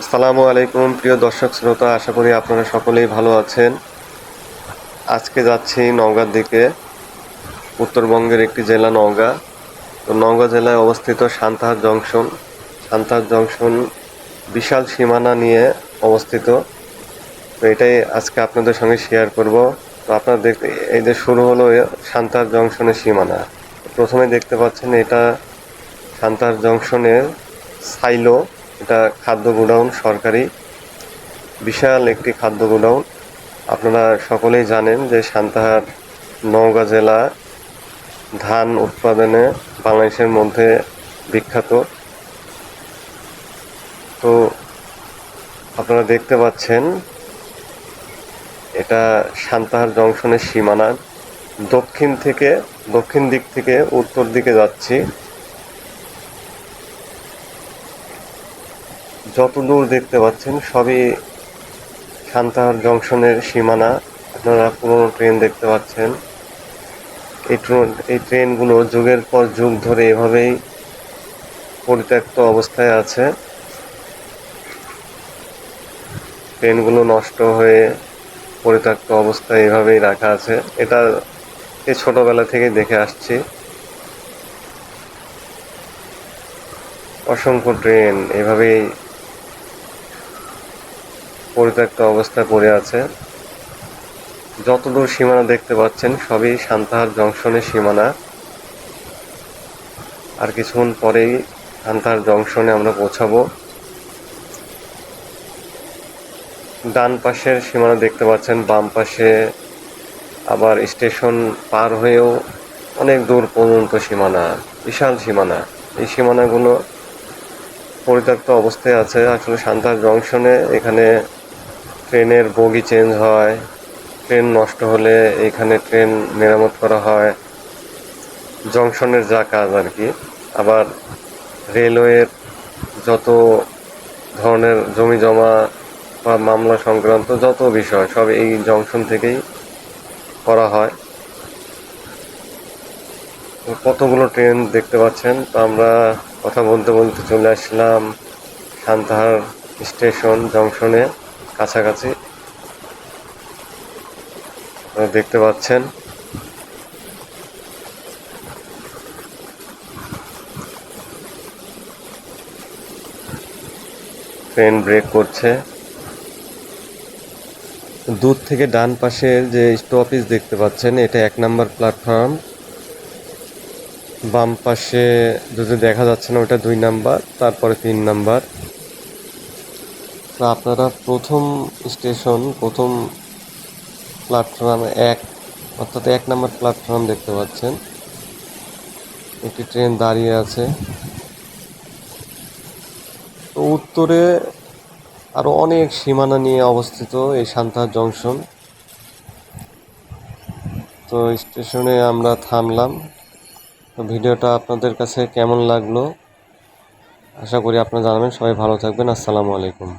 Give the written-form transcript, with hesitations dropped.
আসসালামু আলাইকুম প্রিয় দর্শক শ্রোতা, আশা করি আপনারা সকলেই ভালো আছেন। আজকে যাচ্ছি নওগাঁর দিকে। উত্তরবঙ্গের একটি জেলা নওগাঁ। তো নওগাঁ জেলায় অবস্থিত সান্তাহার জংশন। সান্তাহার জংশন বিশাল সীমানা নিয়ে অবস্থিত। তো এটাই আজকে আপনাদের সঙ্গে শেয়ার করব। তো আপনারা দেখতে, এই যে শুরু হলো সান্তাহার জংশনের সীমানা। প্রথমে দেখতে পাচ্ছেন এটা সান্তাহার জংশনের সাইলো। এটা খাদ্য গোডাউন, সরকারি বিশাল একটি খাদ্য গোডাউন। আপনারা সকলেই জানেন যে সান্তাহার নওগাঁ জেলা ধান উৎপাদনে বাংলাদেশের মধ্যে বিখ্যাত। তো আপনারা দেখতে পাচ্ছেন এটা সান্তাহার জংশনের সীমানা। দক্ষিণ দিক থেকে উত্তর দিকে যাচ্ছি। যতদূর দেখতে পাচ্ছেন সবই সান্তাহার জংশনের সীমানা। আপনারা পুরনো ট্রেন দেখতে পাচ্ছেন। এই ট্রেনগুলো যুগের পর যুগ ধরে এভাবেই পরিত্যক্ত অবস্থায় আছে। ট্রেনগুলো নষ্ট হয়ে পরিত্যক্ত অবস্থায় এভাবেই রাখা আছে। এটা ছোটবেলা থেকেই দেখে আসছি। অসংখ্য ট্রেন এভাবেই পরিত্যক্ত অবস্থায় পড়ে আছে। যতদূর সীমানা দেখতে পাচ্ছেন সবই সান্তাহার জংশনের সীমানা। আর কিছুক্ষণ পরেই সান্তাহার জংশনে আমরা পৌঁছাবো। ডান পাশের সীমানা দেখতে পাচ্ছেন, বাম পাশে আবার স্টেশন পার হয়েও অনেক দূর পর্যন্ত সীমানা, বিশাল সীমানা। এই সীমানাগুলো পরিত্যক্ত অবস্থায় আছে। আসলে সান্তাহার জংশনে এখানে ট্রেনের বগি চেঞ্জ হয়, ট্রেন নষ্ট হলে এখানে ট্রেন মেরামত করা হয়, জংশনের যা কাজ আর কি। আবার রেলওয়ের যত ধরনের জমি জমা বা মামলা সংক্রান্ত যত বিষয় সব এই জংশন থেকেই করা হয়। কতগুলো ট্রেন দেখতে পাচ্ছেন। তো আমরা কথা বলতে বলতে চলে আসলাম সান্তাহার স্টেশন জংশনে কাছাকাছি। দেখতে পাচ্ছেন ট্রেন ব্রেক করছে। দূর থেকে ডান পাশের যে স্টপেজ দেখতে পাচ্ছেন এটা 1 নম্বর প্ল্যাটফর্ম। বাম পাশে যদি দেখা যাচ্ছে না ওটা 2 নাম্বার, তারপরে 3 নাম্বার। তো আপনারা প্রথম প্ল্যাটফর্ম 1 অর্থাৎ 1 নম্বর প্ল্যাটফর্ম দেখতে পাচ্ছেন। একটি ট্রেন দাঁড়িয়ে আছে। তো উত্তরে আরো অনেক সীমানা নিয়ে অবস্থিত এই সান্তাহার জংশন। তো স্টেশনে আমরা থামলাম। তো ভিডিওটা আপনাদের কাছে কেমন লাগলো আশা করি আপনারা জানাবেন। সবাই ভালো থাকবেন। আসসালামু আলাইকুম।